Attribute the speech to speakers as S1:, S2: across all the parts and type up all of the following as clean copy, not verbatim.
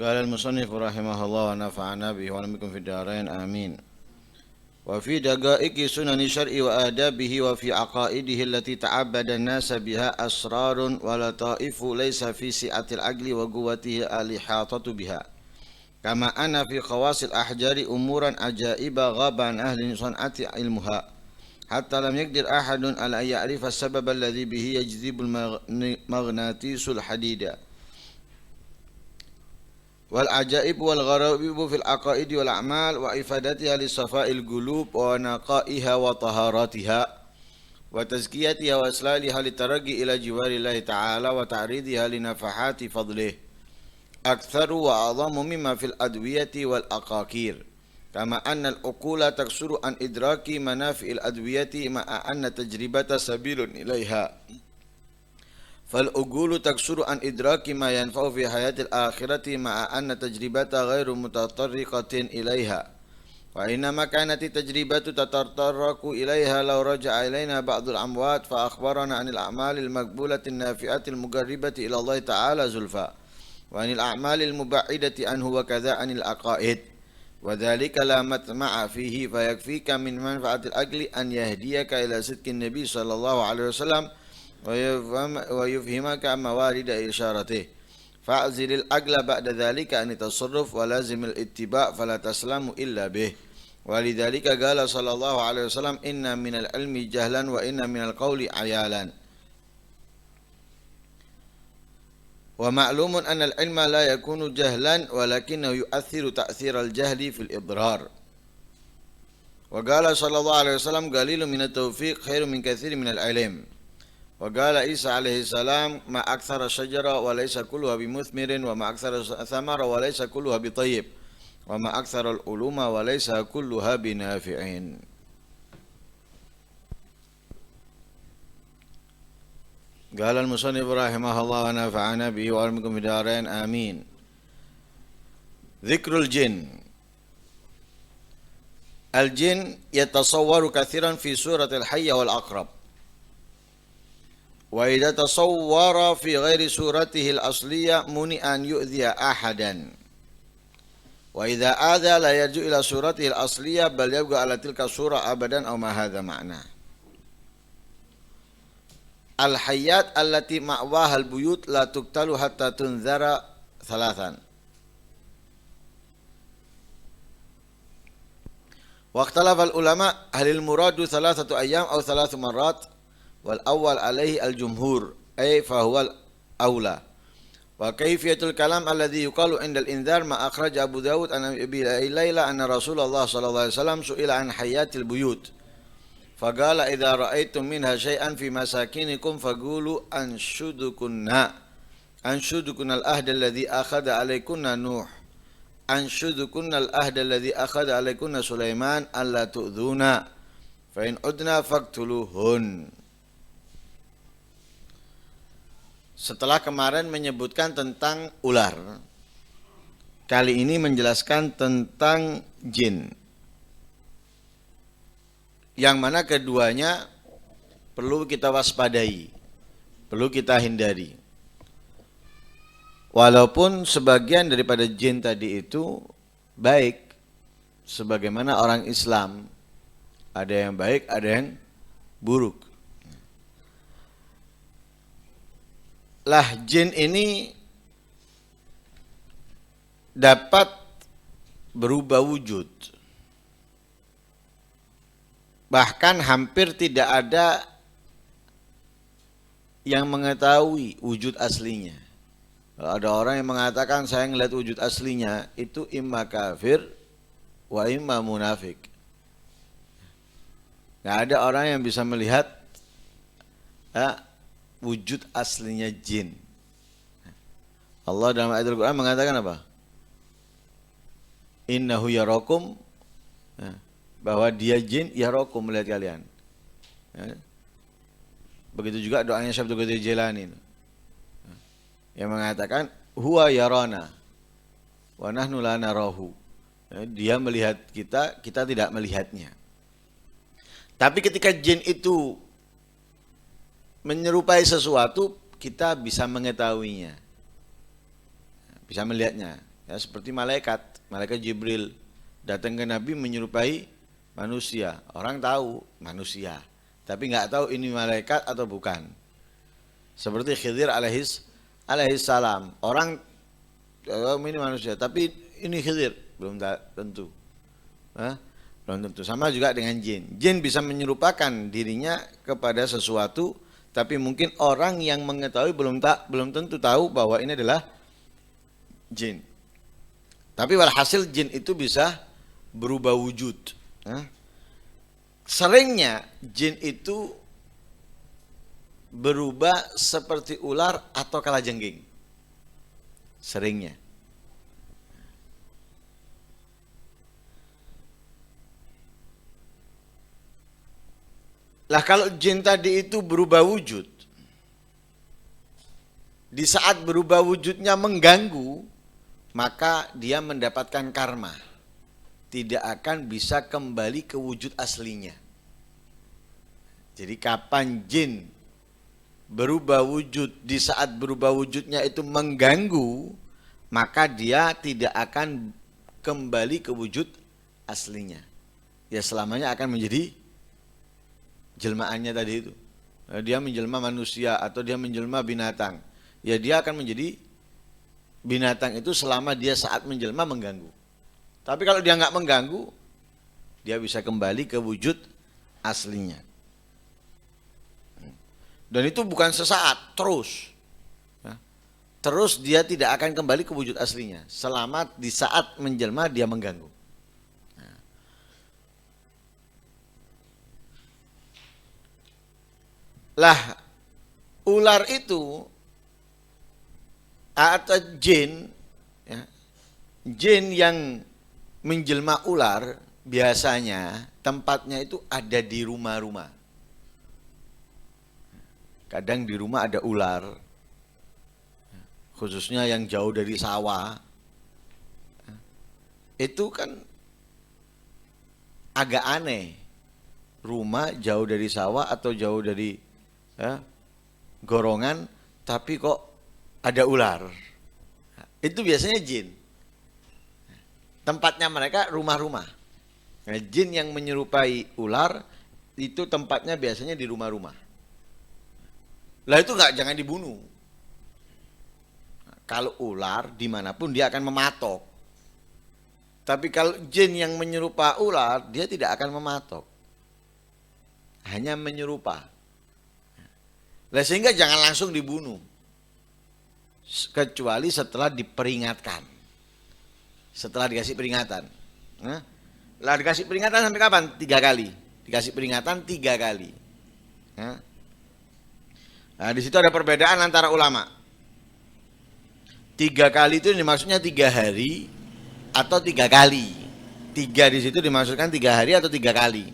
S1: قال المصنف رحمه الله ونفعنا به ولمكم في الدارين آمين. وفي دقائق سنن الشرع وآدابه وفي عقائده التي تعبد الناس بها أسرار ولطائف ليس في سعة العقل وقوته الإحاطة بها، كما أن في خواص الأحجار أمورا عجائب غاب عن أهل صنعة علمها حتى لم يقدر أحد على أن يعرف السبب الذي به يجذب المغناطيس الحديد. والعجائب والغرائب في العقائد والأعمال وإفادتها لصفاء القلوب ونقائها وطهارتها وتزكيتها وإصلاحها للترقي إلى جوار الله تعالى وتعريضها لنفحات فضله أكثر وأعظم مما في الأدوية والأقاكير، كما أن العقول تقصر عن إدراك منافع الأدوية مع أن تجربة سبيل إليها، فالعقول تقصر عن إدراك ما ينفع في حياة الآخرة مع أن تجربة غير متطرقة إليها، وإنما كانت التجربة تتطرق إليها لو رجع إلينا بعض الأموات فأخبرنا عن الأعمال المقبولة النافعة المقربة إلى الله تعالى زلفى، وعن الأعمال المبعدة عنه وكذا عن العقائد، وذلك لا مطمع فيه، فيكفيك من منفعة العقل أن يهديك إلى صدق النبي صلى الله عليه وسلم ويفهمك موارد إشارته، فأعزل العقل بعد ذلك عن التصرف ولازم الاتباع فلا تسلم إلا به. ولذلك قال صلى الله عليه وسلم إن من العلم جهلا وإن من القول عيالا. ومعلوم أن العلم لا يكون جهلا ولكنه يؤثر تأثير الجهل في الإضرار. وقال صلى الله عليه وسلم قليل من التوفيق خير من كثير من العلم. وقال عيسى عليه السلام ما أكثر الشجرة وليس كلها بمثمر وما أكثر الثمر وليس كلها بطيب وما أكثر العلوم وليس كلها بنافعين. قال المصنف رحمه الله ونفعنا به وعلمكم في الدارين آمين. ذكر الجن. الجن يتصور كثيرا في سورة الحي والأقرب، وإذا تصور في غير سورته الأصلية منع أن يؤذي أحدا، وإذا آذى لا يرجع إلى سورته الأصلية بل يبقى على تلك السورة أبدا أو ما هذا معناه. الحيات التي مأواها البيوت لا تقتل حتى تنذر ثلاثا. واختلف العلماء هل المراد 3 أيام أو 3 مرات، والأول عليه الجمهور أي فهو الأولى. وكيفية الكلام الذي يقال عند الإنذار ما أخرج أبو داود عن أبي ليلى أن رسول الله صلى الله عليه وسلم سئل عن حيات البيوت فقال إذا رأيتم منها شيئا في مساكنكم فقولوا أنشدكن الأهد الذي أخذ عليكن نوح، أنشدكن الأهد الذي أخذ عليكن سليمان ألا تؤذونا فإن عدنا فاقتلوهن. Setelah kemarin menyebutkan tentang ular, kali ini menjelaskan tentang jin, yang mana keduanya perlu kita waspadai, perlu kita hindari. Walaupun sebagian daripada jin tadi itu baik, sebagaimana orang Islam, ada yang baik, ada yang buruk. Lah jin ini dapat berubah wujud. Bahkan hampir tidak ada yang mengetahui wujud aslinya. Kalau ada orang yang mengatakan saya ngelihat wujud aslinya, itu imma kafir wa imma munafik. Nggak ada orang yang bisa melihat wujud aslinya jin. Allah dalam ayat Al-Quran mengatakan apa? Innahu yarakum, bahwa dia jin yarakum, melihat kalian. Begitu juga doanya Syekh Abdul Qadir Jailani yang mengatakan huwa yarana wa nahnu la narahu. Dia melihat kita, kita tidak melihatnya. Tapi ketika jin itu menyerupai sesuatu, kita bisa mengetahuinya, bisa melihatnya. Ya, seperti malaikat Jibril datang ke Nabi menyerupai manusia. Orang tahu manusia, tapi nggak tahu ini malaikat atau bukan. Seperti Khidir alaihis salam. Orang ini manusia, tapi ini Khidir, belum tentu. Belum tentu. Sama juga dengan jin. Jin bisa menyerupakan dirinya kepada sesuatu, tapi mungkin orang yang mengetahui belum tentu tahu bahwa ini adalah jin. Tapi walhasil jin itu bisa berubah wujud. Seringnya jin itu berubah seperti ular atau kalajengking. Seringnya. Lah kalau jin tadi itu berubah wujud, di saat berubah wujudnya mengganggu, maka dia mendapatkan karma. Tidak akan bisa kembali ke wujud aslinya. Jadi kapan jin berubah wujud, di saat berubah wujudnya itu mengganggu, maka dia tidak akan kembali ke wujud aslinya. Ya selamanya akan menjadi jelmaannya tadi itu. Dia menjelma manusia atau dia menjelma binatang. Ya dia akan menjadi binatang itu selama dia saat menjelma mengganggu. Tapi kalau dia nggak mengganggu, dia bisa kembali ke wujud aslinya. Dan itu bukan sesaat, terus. Terus dia tidak akan kembali ke wujud aslinya. Selama di saat menjelma dia mengganggu. Lah, ular itu atau jin, ya, jin yang menjelma ular biasanya tempatnya itu ada di rumah-rumah. Kadang di rumah ada ular, khususnya yang jauh dari sawah. Itu kan agak aneh. Rumah jauh dari sawah atau jauh dari gorongan, tapi kok ada ular. Itu biasanya jin. Tempatnya mereka rumah-rumah. Nah, jin yang menyerupai ular itu tempatnya biasanya di rumah-rumah. Lah itu jangan dibunuh. Kalau ular dimanapun dia akan mematok. Tapi kalau jin yang menyerupai ular dia tidak akan mematok. Hanya menyerupai. Lah sehingga jangan langsung dibunuh. Kecuali setelah diperingatkan. Setelah dikasih peringatan. Lah dikasih peringatan sampai kapan? 3 kali. Dikasih peringatan 3 kali. Nah di situ ada perbedaan antara ulama. 3 kali itu dimaksudnya 3 hari atau 3 kali. 3 di situ dimaksudkan 3 hari atau 3 kali.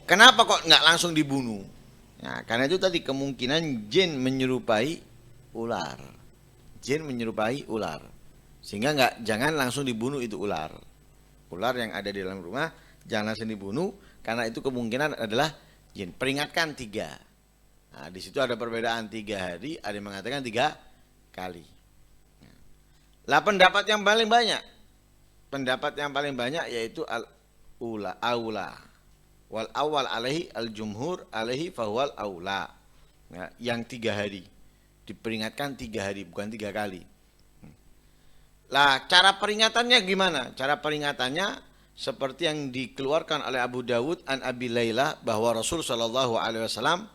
S1: Kenapa kok nggak langsung dibunuh? Nah, karena itu tadi kemungkinan jin menyerupai ular. Jin menyerupai ular. Sehingga jangan langsung dibunuh itu ular. Ular yang ada di dalam rumah jangan langsung dibunuh karena itu kemungkinan adalah jin. Peringatkan 3. Nah, di situ ada perbedaan 3 hari, ada yang mengatakan 3 kali. Lah pendapat yang paling banyak. Pendapat yang paling banyak yaitu al-ula, aula. Wal awal alaihi al-jumhur alaihi fahuwal aula. Ya, yang 3 hari. Diperingatkan 3 hari, bukan 3 kali. Lah, cara peringatannya gimana? Cara peringatannya seperti yang dikeluarkan oleh Abu Dawud an Abi Lailah bahwa Rasul Shallallahu Alaihi Wasallam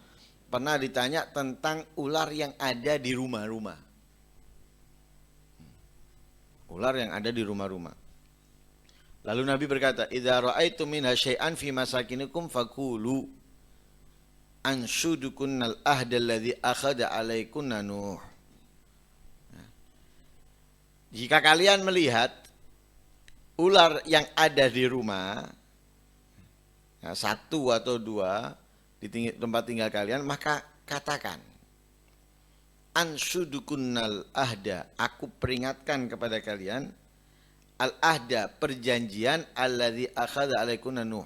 S1: pernah ditanya tentang ular yang ada di rumah-rumah. Ular yang ada di rumah-rumah. Lalu Nabi berkata, "Idza ra'aitum minha syai'an fi masakinikum faqulu anshudukunnal ahda alladzi akhadha 'alaikunna Nuh." Jika kalian melihat ular yang ada di rumah, 1 atau 2 di tempat tinggal kalian, maka katakan, anshudukunnal ahda, aku peringatkan kepada kalian, al-ahda, perjanjian, alladzi akhadha 'alaikunna Nuh,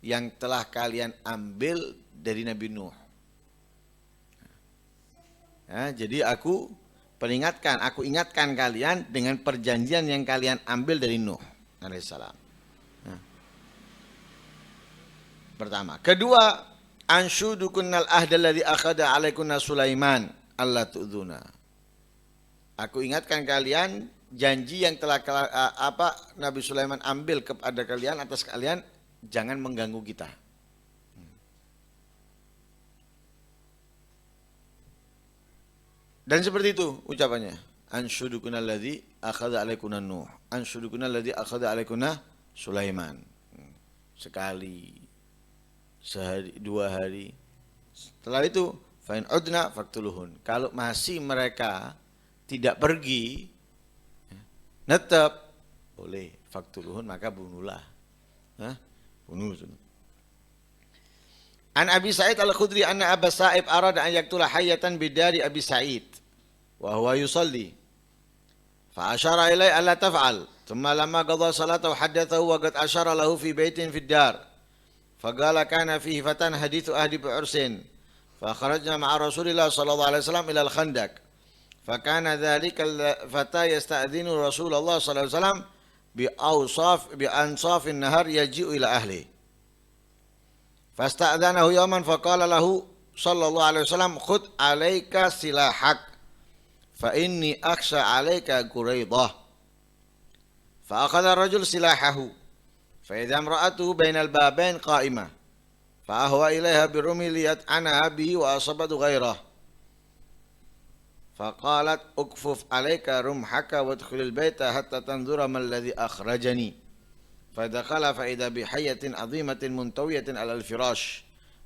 S1: yang telah kalian ambil dari Nabi Nuh. Jadi aku Peringatkan, aku ingatkan kalian dengan perjanjian yang kalian ambil dari Nuh alaihissalam. Nah, pertama. Kedua, anshudukunnal ahdalladzi akhadha alaikunna Sulaiman alla tu'dzuna. Aku ingatkan kalian janji yang telah Nabi Sulaiman ambil kepada kalian atas kalian, jangan mengganggu kita. Dan seperti itu ucapannya. Anshudukunal ladzi akhadha alaikunna Nuh. Anshudukunal ladzi akhadha alaikunna Sulaiman. Sekali, sehari, 2 hari. Setelah itu, fa in udna faqtuluhun. Kalau masih mereka tidak pergi, netap boleh faqtuluhun, maka bunuhlah. Bunuh. An Abi Sa'id Al-Khudri anna Aba Sa'ib arada an yaktula hayatan bidari Abi Sa'id wa huwa yusalli fa asyara ilai alla taf'al thumma lamma qada salatahu haddathahu wa qad asyara lahu fi baitin fid dar faqala kana fihi fatan hadithu ahdi bi'ursin fa kharajna ma'a Rasulillah sallallahu alaihi wasallam ila al-khandaq fa kana dhalika al-fata yasta'dhinu Rasulullah sallallahu alaihi wasallam bi ansafin nahar yaji'u ila ahli. Fasta'dzanahu yawman faqala lahu sallallahu alaihi wasallam khudh 'alaika silahak fa inni akhsha 'alaika Quraidah. Fa akhadha ar-rajul silahahu fa idza imra'atuhu bainal babain qa'imah fa ahwa ilaiha birumi liyat'anaha bihi wa asabatu ghairah. Fa qalat ukfuf 'alaika rumhaka wadkhulil baita hatta tanzura ma alladhi akhrajani. فدخل فإذا بحية عظيمة منطوية على الفراش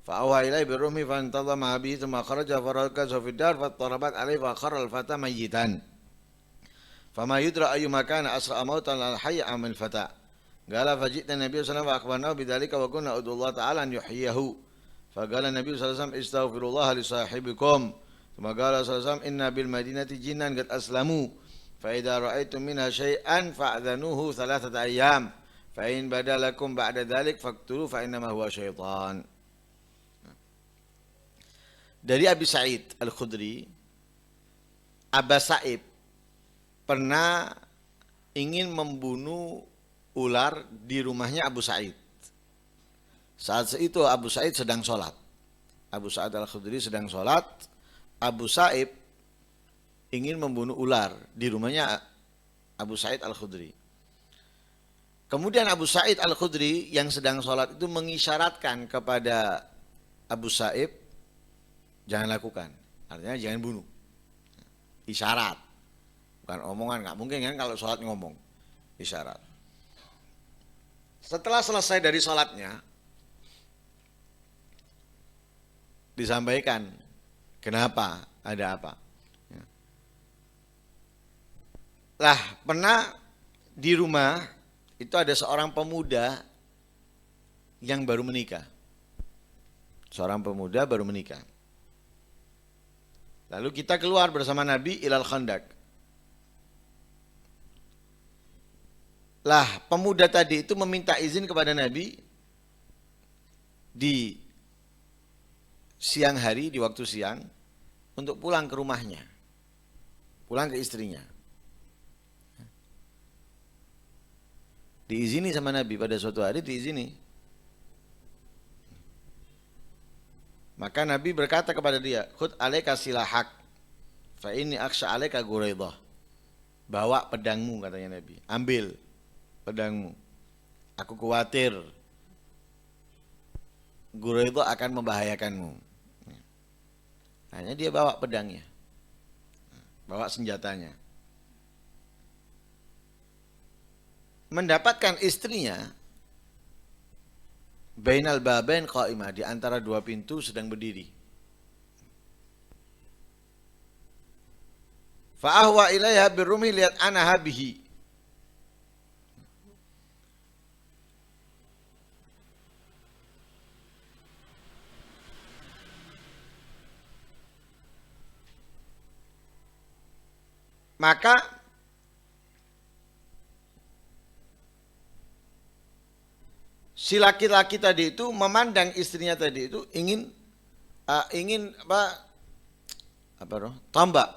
S1: فأوحى إليه بالرمح فانتظمها به ثم خرج فركزه في الدار فاضطربت عليه فخر الفتى ميتا فما يدرى أيما كان أسرع موتا للحي أم الفتى قال فجئت النبي صلى الله عليه وسلم فأخبرناه بذلك وكنا أدعو الله تعالى أن يحييه فقال النبي صلى الله عليه وسلم استغفروا الله لصاحبكم ثم قال صلى الله عليه وسلم إن بالمدينة جنا قد أسلموا فإذا رأيتم منها شيئا فأذنوه 3 أيام Fa'in badalakum ba'da dzalik faqtulu fa innama huwa syaitan. Dari Abi Sa'id Al-Khudri, Aba Sa'ib pernah ingin membunuh ular di rumahnya Abu Sa'id. Saat itu Abu Sa'id sedang sholat. Abu Sa'id Al-Khudri sedang sholat. Abu Sa'ib ingin membunuh ular di rumahnya Abu Sa'id Al-Khudri. Kemudian Abu Sa'id Al-Khudri yang sedang sholat itu mengisyaratkan kepada Abu Sa'ib, jangan lakukan, artinya jangan bunuh. Isyarat, bukan omongan, nggak mungkin kan kalau sholat ngomong, isyarat. Setelah selesai dari sholatnya, disampaikan, kenapa, ada apa. Lah, pernah di rumah, itu ada seorang pemuda yang baru menikah. Seorang pemuda baru menikah. Lalu kita keluar bersama Nabi ilal khandaq. Lah, pemuda tadi itu meminta izin kepada Nabi di siang hari, di waktu siang, untuk pulang ke rumahnya. Pulang ke istrinya. Diizini sama Nabi pada suatu hari, diizini. Maka Nabi berkata kepada dia, khudh 'alaika silahak fa inni akhsha 'alaika Quraidah. Bawa pedangmu, katanya Nabi. Ambil pedangmu. Aku khawatir Quraidah akan membahayakanmu. Hanya dia bawa pedangnya. Bawa senjatanya. Mendapatkan istrinya bainal babain qa'imah, di antara 2 pintu sedang berdiri. Fa ahwa ilaiha birrumi lihat anaha bihi. Maka si laki-laki tadi itu memandang istrinya tadi itu ingin tombak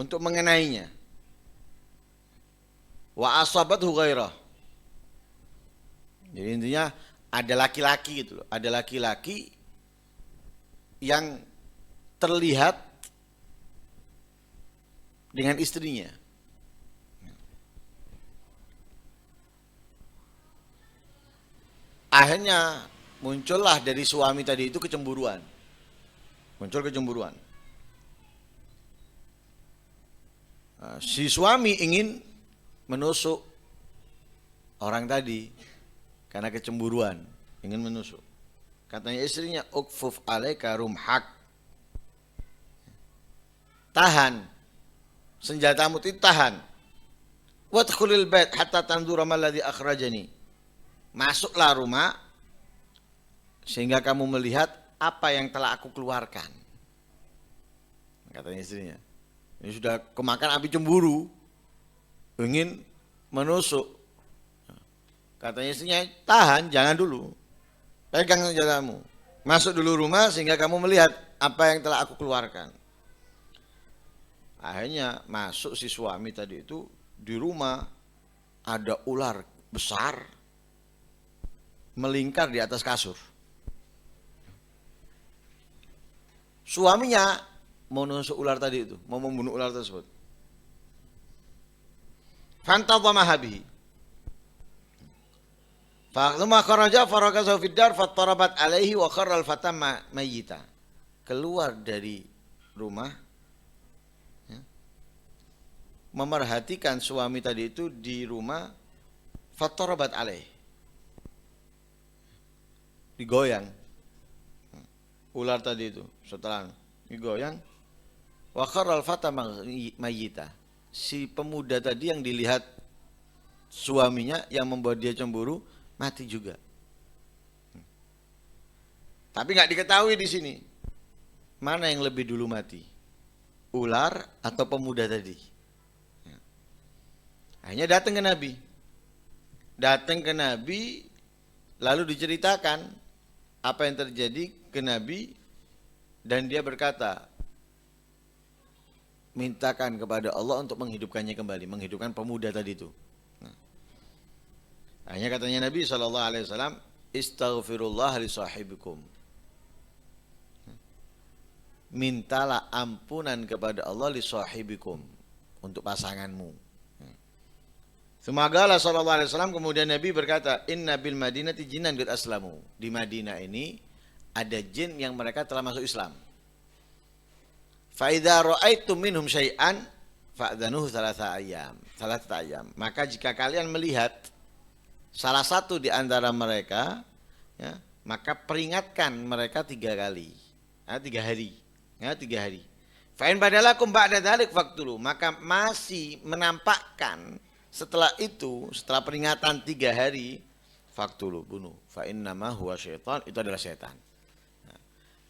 S1: untuk mengenainya. Wa asabathu ghairah. Jadi intinya ada laki-laki gitu loh. Ada laki-laki yang terlihat dengan istrinya. Akhirnya muncullah dari suami tadi itu kecemburuan. Muncul kecemburuan. Si suami ingin menusuk orang tadi karena kecemburuan, ingin menusuk. Katanya istrinya, ukfuf alaika rumhak. Tahan. Senjatamu itu tahan. Wadkhulil bait hatta tanzura ma alladhi akhrajani. Masuklah rumah sehingga kamu melihat apa yang telah aku keluarkan. Katanya istrinya. Ini sudah kemakan api cemburu, ingin menusuk. Katanya istrinya, tahan, jangan dulu. Pegang senjatamu. Masuk dulu rumah sehingga kamu melihat apa yang telah aku keluarkan. Akhirnya masuk si suami tadi itu, di rumah ada ular besar melingkar di atas kasur. Suaminya mau nusuk ular tadi itu, mau membunuh ular tersebut. Fantadhama bihi. Falamma kharaja farakazahu fid dar fattarabat alaihi wa kharra al-fata mayyita. Keluar dari rumah, ya, memerhatikan suami tadi itu di rumah, fattarabat alaihi. Digoyang. Ular tadi itu setelah digoyang, wa kharra al-fata mayyita. Si pemuda tadi yang dilihat suaminya yang membuat dia cemburu mati juga. Tapi nggak diketahui di sini mana yang lebih dulu mati, ular atau pemuda tadi. Akhirnya datang ke Nabi. Datang ke Nabi lalu diceritakan apa yang terjadi ke Nabi dan dia berkata, mintakan kepada Allah untuk menghidupkannya kembali, menghidupkan pemuda tadi itu. Akhirnya katanya Nabi SAW, istaghfirullah li sahibikum. Mintalah ampunan kepada Allah li sahibikum, untuk pasanganmu. Semagalah SAW, kemudian Nabi berkata, inna bil madinati jinan qad aslamu. Di Madinah ini ada jin yang mereka telah masuk Islam. Fa idza ra'aitum minhum syai'an fa'dhanuhu thalatha ayyam. Maka jika kalian melihat salah satu di antara mereka, ya, maka peringatkan mereka 3 kali. 3 hari. Ya, 3 hari. Fa in badalakum ba'da dzalik faqtulu. Maka masih menampakkan setelah itu, setelah peringatan 3 hari, faqtulu, bunuh. Fa innama huwa syaitan, itu adalah setan. Nah,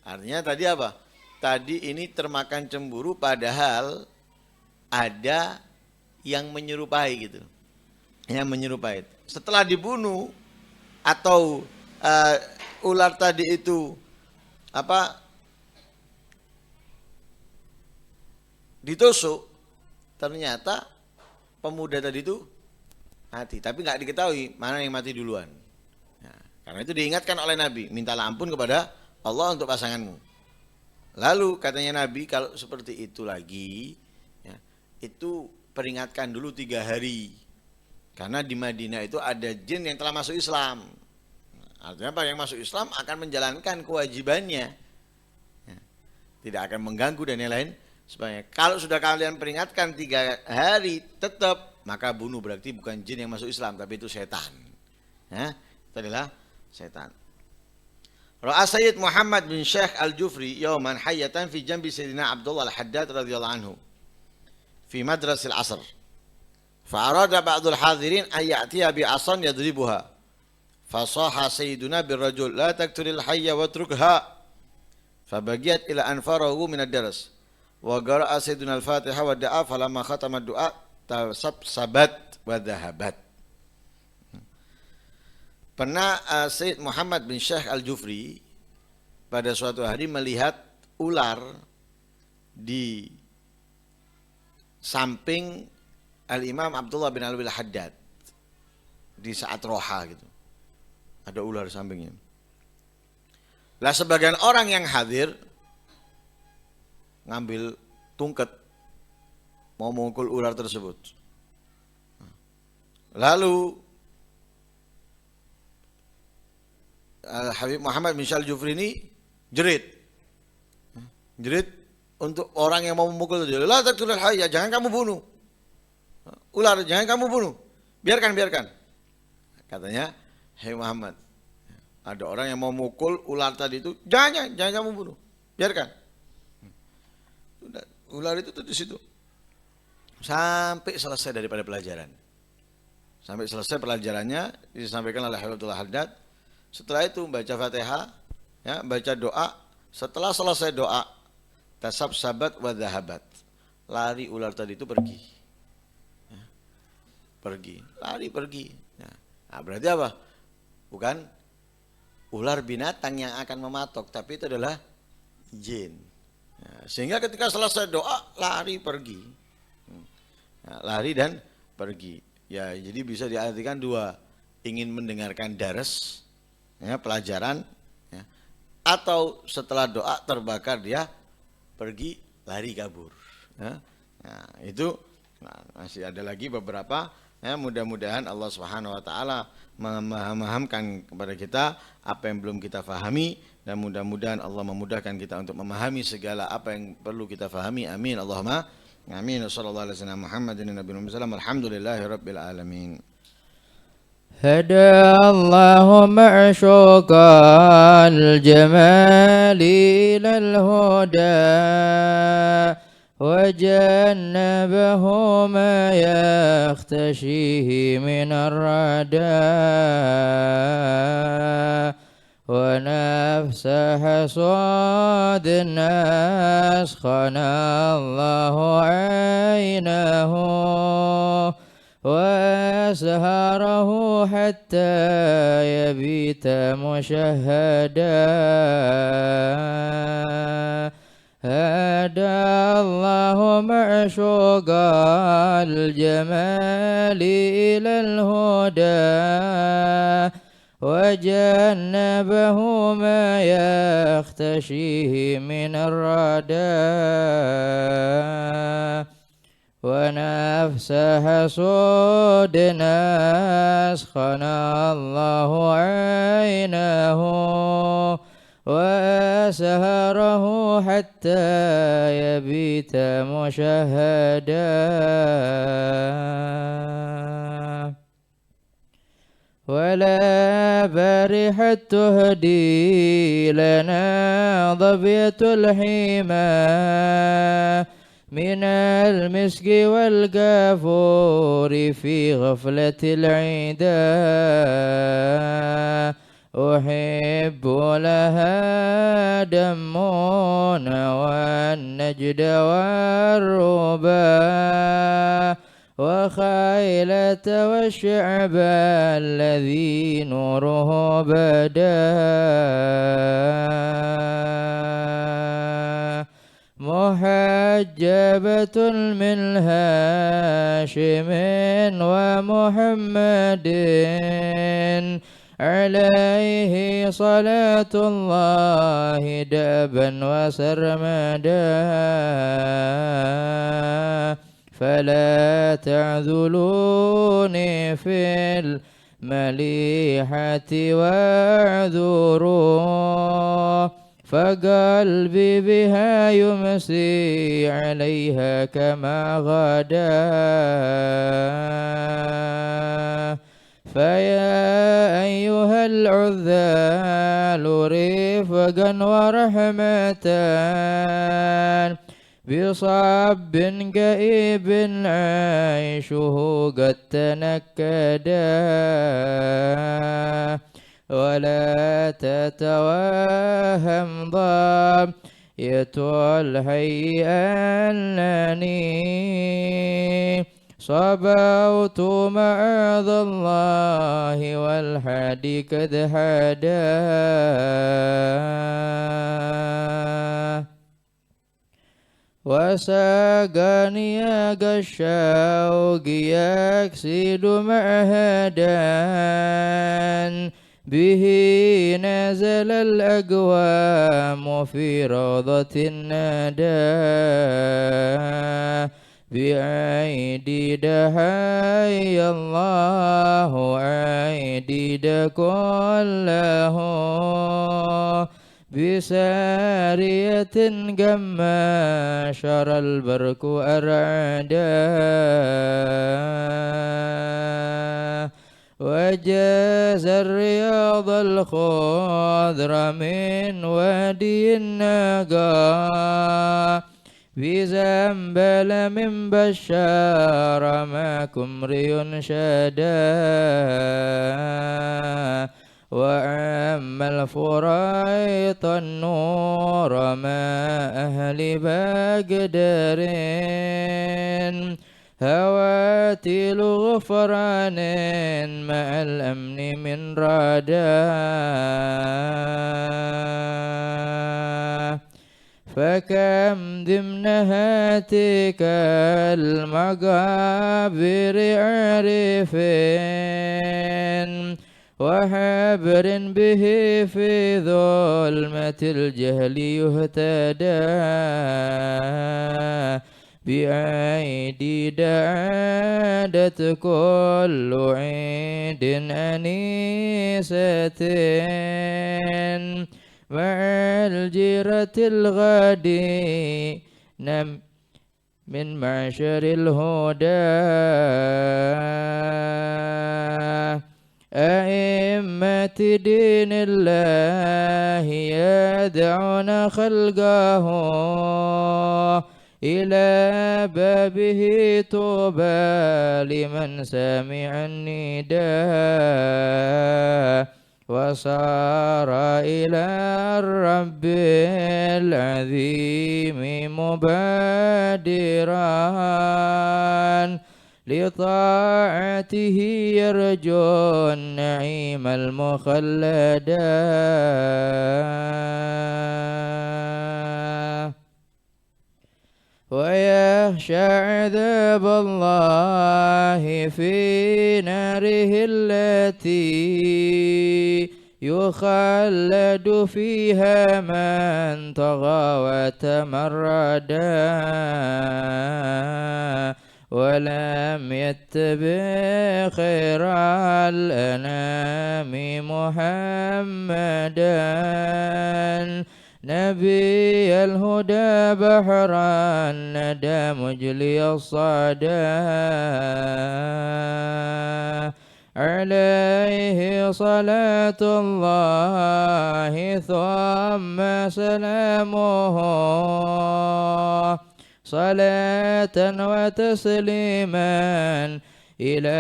S1: artinya tadi apa? Tadi ini termakan cemburu padahal ada yang menyerupai gitu. Yang menyerupai. Setelah dibunuh atau ular tadi itu ditusuk, ternyata pemuda tadi itu mati, tapi nggak diketahui mana yang mati duluan. Nah, karena itu diingatkan oleh Nabi, mintalah ampun kepada Allah untuk pasanganmu. Lalu katanya Nabi, kalau seperti itu lagi, ya, itu peringatkan dulu 3 hari. Karena di Madinah itu ada jin yang telah masuk Islam. Artinya apa? Yang masuk Islam akan menjalankan kewajibannya. Ya, tidak akan mengganggu dan yang lain sebagainya. Kalau sudah kalian peringatkan 3 hari tetap, maka bunuh, berarti bukan jin yang masuk Islam, tapi itu setan. Ya, itu adalah setan. Ra'a Sayyid Muhammad bin Syekh Al-Jufri yawman hayyatan fi jambi Sayyidina Abdullah Al-Haddad radhiyallahu anhu fi madrasil asr. Fa'arada ba'dul hadirin an ya'tiya bi'asan yadribuha. Fasaha Sayyiduna birrajul la taqtulil hayya watrukha. Fabagiyat ila anfarahu min ad-daras. Wa qara'a Sayyiduna Al-Fatiha wa da'a falamma khatama ad-du'a tasabsabat wa dhahabat. Pernah Sayyid Muhammad bin Syekh Al-Jufri pada suatu hari melihat ular di samping Al-Imam Abdullah bin Alwi Al-Haddad di saat roha gitu. Ada ular sampingnya. Lah sebagian orang yang hadir ngambil tungket mau memukul ular tersebut. Lalu Habib Muhammad bin Syal Jufri ini jerit untuk orang yang mau memukul itu. La taqtulul hayya, jangan kamu bunuh. Ular, jangan kamu bunuh. Biarkan. Katanya, "Hei Muhammad, ada orang yang mau mukul ular tadi itu, jangan kamu bunuh. Biarkan." Ular itu tuh di situ. Sampai selesai daripada pelajaran. Sampai selesai pelajarannya disampaikan oleh Abdullah Haddad. Setelah itu baca Fatihah, ya, baca doa. Setelah selesai doa, tasabsabat wa dhahabat. Lari ular tadi itu pergi. Ya, pergi. Nah, berarti apa? Bukan ular binatang yang akan mematok, tapi itu adalah jin. Ya, sehingga ketika selesai doa, lari pergi. Ya, lari dan pergi. Ya, jadi bisa diartikan dua, ingin mendengarkan daras, ya, pelajaran, ya, atau setelah doa terbakar dia pergi lari kabur. Ya. Nah, itu masih ada lagi beberapa. Ya, mudah-mudahan Allah Subhanahu Wa Taala memahamkan kepada kita apa yang belum kita fahami, dan mudah-mudahan Allah memudahkan kita untuk memahami segala apa yang perlu kita fahami. Amin. Allahumma amin. Sallallahu alaihi wasallam Muhammadin nabiyina Muhammad. Alhamdulillahirabbil alamin.
S2: هدى الله معشوق الجمال إلى الهدى وجنبه ما يختشيه من الردى ونفس حصاد الناس خنا الله عينه وأسهره حتى يبيت مشهدا هدى الله معشوق الجمال إلى الهدى وجنبه ما يختشيه من الردى ونفس حسود أسخنا الله عينه وأسهره حتى يبيت مشهدا ولا برحت تهدي لنا ظبية الحمى من المسك والكافور في غفلة العدا أحب لها دمنا والنجد والربا وخيلة والشعب الذي نوره بدا محجبة من هاشم ومحمد عليه صلاة الله دابا وسرمدا فلا تعذلوني في المليحة واعذروا فقلبي بها يمسي عليها كما غدا فيا أيها العذال رفقا ورحمة بصب كئيب عيشه قد تنكدا ولا تتوهم ضاية الحي أنني صبوت معاذ الله والحادي قد حدا وساقني الشوق يكسد معهدا به نزل الأقوام في روضة الندى بأيدي دحي الله أيدي كله بسارية قما شر البرك أرعدا وجاز الرياض الخضر من وادي النقا بزنبل من بشار ما كمري شدا وأما الفريط النور ما أهل بقدر هواتي غفران مع الأمن من ردا فكم ضمن هاتك المقابر عرفين وحبر به في ظلمة الجهل يهتدى بأيدي دعادت كل عيد أنيسة مع الجيرة الغادي من معشر الهدى أئمة دين الله يدعون خلقه إلى بابه طوبى لمن سمع النداء وصار إلى الرب العظيم مبادرا لطاعته يرجو النعيم المخلدا ويخشى عذاب الله في ناره التي يخلد فيها من طغى وتمردا ولم يتبع خير الأنام محمدا نبي الهدى بحر الندى مجلي الصدى عليه صلاة الله ثم سلامه صلاة وتسليما إلى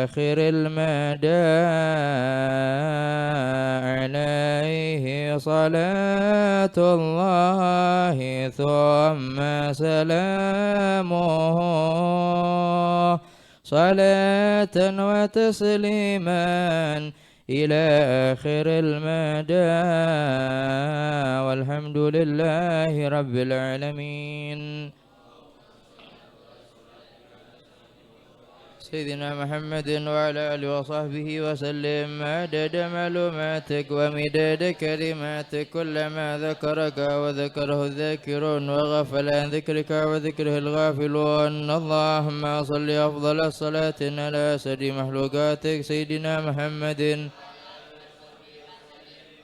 S2: آخر المدى عليه صلاة الله ثم سلامه صلاة وتسليما إلى آخر المدى والحمد لله رب العالمين سيدنا محمد وعلى آله وصحبه وسلم عدد معلوماتك ومداد كلماتك كلما ذكرك وذكره الذاكرون وغفل عن ذكرك وذكره الغافلون اللهم صل أفضل الصلاة على أسد مخلوقاتك سيدنا محمد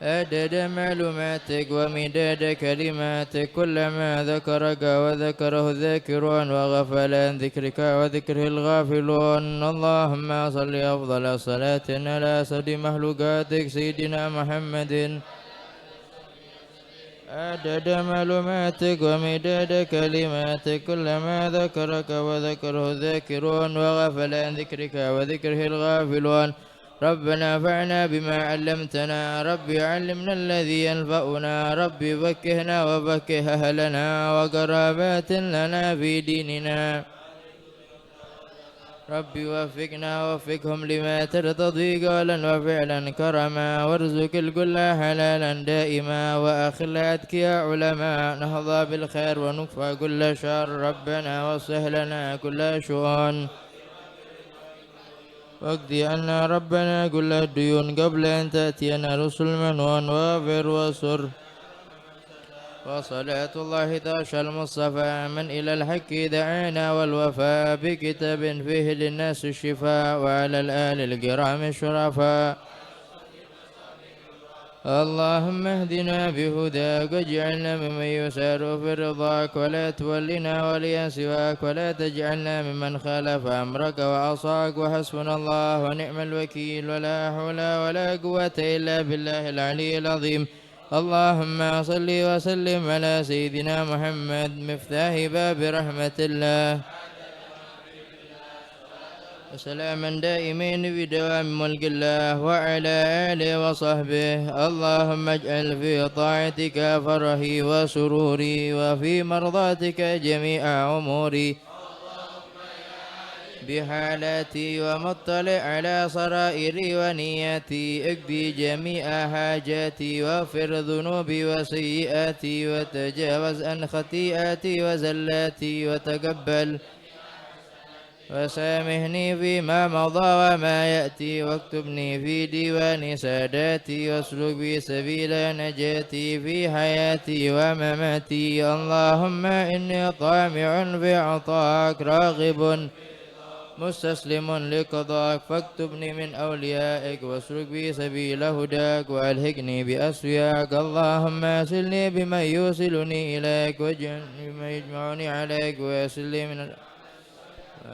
S2: عدد معلوماتك ومداد كلماتك كلما ذكرك وذكره الذاكرون وغفل عن ذكرك وذكره الغافلون اللهم صل أفضل الصلاة على أسد مخلوقاتك سيدنا محمد عدد معلوماتك ومداد كلماتك كلما ذكرك وذكره الذاكرون وغفل عن ذكرك وذكره الغافلون ربنا انفعنا بما علمتنا ربي علمنا الذي ينفعنا ربي فكهنا وفكه أهلنا وقرابات لنا في ديننا ربي وفقنا ووفقهم لما ترتضي قولا وفعلا كرما، وارزق الكل حلالا دائما، وأخلاتك يا علماء نهضى بالخير ونكفى كل شر. ربنا واصلح لنا كل شؤون، واقضي عنا ربنا كل الديون قبل أن تأتينا رسل منون، واغفر وسر. وصلاة الله تغشى المصطفى من إلى الحق دعانا، والوفاء بكتاب فيه للناس الشفاء، وعلى الآل الكرام الشرفاء. اللهم اهدنا بهداك واجعلنا ممن يسار في رضاك، ولا تولنا وليا سواك، ولا تجعلنا ممن خالف أمرك وعصاك. وحسبنا الله ونعم الوكيل، ولا حول ولا قوة إلا بالله العلي العظيم. اللهم صل وسلم على سيدنا محمد مفتاح باب رحمة الله، وسلاما دائمين بدوام ملك الله، وعلى آله وصحبه. اللهم اجعل في طاعتك فرحي وسروري، وفي مرضاتك جميع أموري، بحالاتي ومطلع على سرائري ونياتي. اقضي جميع حاجاتي، واغفر ذنوبي وسيئاتي، وتجاوز عن خطيئاتي وزلاتي، وتقبل وسامحني فيما مضى وما يأتي، واكتبني في ديوان ساداتي، واسلك بي سبيل نجاتي في حياتي ومماتي. اللهم إني طامع في عطاك، راغب مستسلم لقضاك، فاكتبني من أوليائك، واسلك بي سبيل هداك، وألحقني بأسوياك. اللهم أرسلني بمن يوصلني إليك، واجعلني بمن يجمعني عليك، ويسر لي من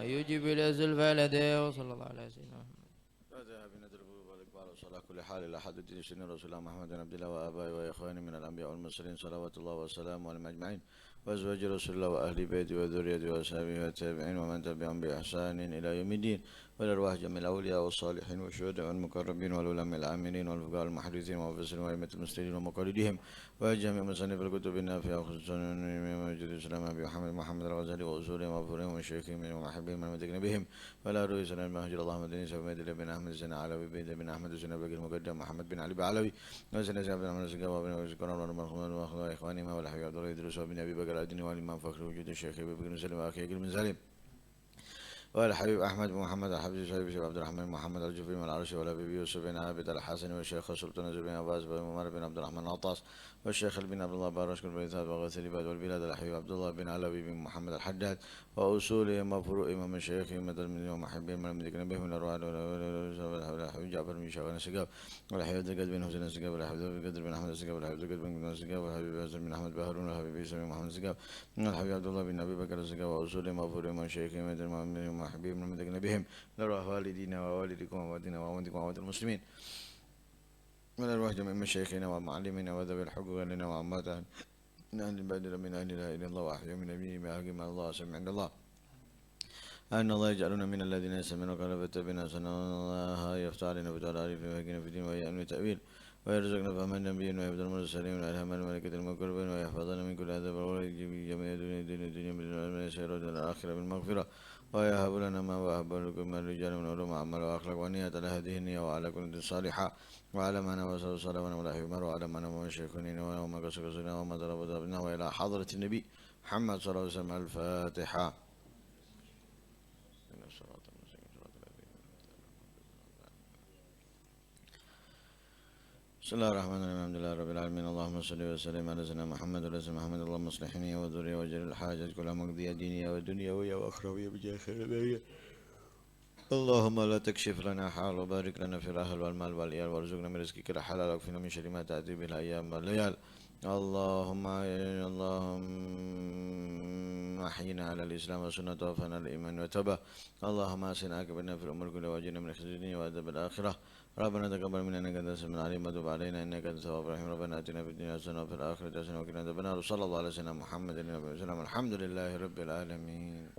S2: يجيب إلى زلفى لديه. وصلى الله على سيدنا محمد.
S1: فذهب بنذر القلوب على صلاة كل حال إلى حد الدين سيدنا رسول الله محمد بن عبد الله وآبائه وإخوانه من الأنبياء والمرسلين صلوات الله وسلامه عليهم أجمعين، وأزواج رسول الله وأهل بيته وذريته وأصحابه والتابعين ومن تبعهم بإحسان إلى يوم الدين، والأرواح جميع الأولياء والصالحين والشهداء والمقربين والعلماء العاملين والفقهاء المحدثين والمفسرين وأئمة المسلمين ومقلديهم، وجميع مصنف الكتب النافعة خصوصا موجود الإسلام أبي محمد الغزالي وأصولهم وفروعهم وشيخهم ومحبهم والمتقين بهم، ولا رؤي سنة المهجر اللهم دين سبب بن أحمد سنة علوي بن أحمد سنة بن المقدم محمد بن علي بعلوي، وسنة عبد الرحمن السقاوي وابن وزكران والمرحوم وإخوانهما والحبيب عبد الله إدريس وابن أبي بكر الدين والإمام فخر وجود الشيخ أبي بكر مسلم وأخي بن سالم، والحبيب أحمد بن محمد الحبيب صاحب عبد الرحمن محمد الجفري من العرش، والحبيب يوسف بن عابد الحسن، والشيخ سلطان بن عباس بن عمر بن عبد الرحمن العطاس، والشيخ بن عبد الله بارش بن بيثات وغسل البلاد والبلاد، الحبيب عبد الله بن علوي بن محمد الحداد، وأصولهم وفروعهم ومشايخهم ومحبهم والمذكرين بهم من الأرواح، والحبيب جعفر بن شاغان السقاف، والحبيب زكاد بن حسين السقاف، والحبيب قدر بن أحمد السقاف، والحبيب زكاد بن السقاف، والحبيب حسن بن أحمد بهارون، والحبيب عيسى بن محمد السقاف، والحبيب عبد الله بن أبي بكر السقاف، وأصولهم وفروعهم ومشايخهم ومحبهم والمذكرين بهم من أرواح والدينا ووالدكم ووالدنا ووالدكم ووالد المسلمين، من أرواح جميع مشايخنا ومعلمنا وذوي الحقوق لنا وعماتنا من أهل البلد من أهل لا إله إلا الله وأحياء من نبيه ما حكم الله سمع عند الله، أن الله يجعلنا من الذين يستمعون القول فيتبعون أحسنه. الله يفتح علينا بتعالى فيهدينا في الدين ويأمن التأويل، ويرزقنا فهم النبيين ويبدأ المرسلين والألهام الملائكة المقربين، ويحفظنا من كل عذاب ويجيب جميع الدنيا من الشر والآخرة بالمغفرة، ويهب لنا ما وهب لكم من الرجال من علوم أعمال وأخلاق ونية على هذه النية وعلى كل صالحة، وعلى ما نوى صلى ولا حمر، وعلى ما نوى شيخنا وما قصصنا وما ضربنا، وإلى حضرة النبي محمد صلى الله عليه وسلم. الفاتحة. بسم الله الرحمن الرحيم. الحمد لله رب العالمين. اللهم صل وسلم على سيدنا محمد وعلى سيدنا محمد. اللهم اصلحني وذرية وجل الحاجات كلها مقضية دينية ودنيوية وأخروية بجاه خير البرية. اللهم لا تكشف لنا حال، وبارك لنا في الأهل والمال والعيال، وارزقنا من رزقك الحلال، واكفنا من شر ما تأتي به الأيام والليال. اللهم أحينا على الإسلام والسنة، وتوفنا على الإيمان والتوبة. اللهم أحسن عاقبتنا في الأمور كلها، وأجرنا من خزي الدنيا وعذاب الآخرة. ربنا تقبل منا إنك أنت السميع العليم، وتب علينا إنك أنت التواب الرحيم. ربنا آتنا في الدنيا حسنة وفي الآخرة حسنة وقنا عذاب النار. صلى الله عليه وسلم محمد الحمد لله رب العالمين.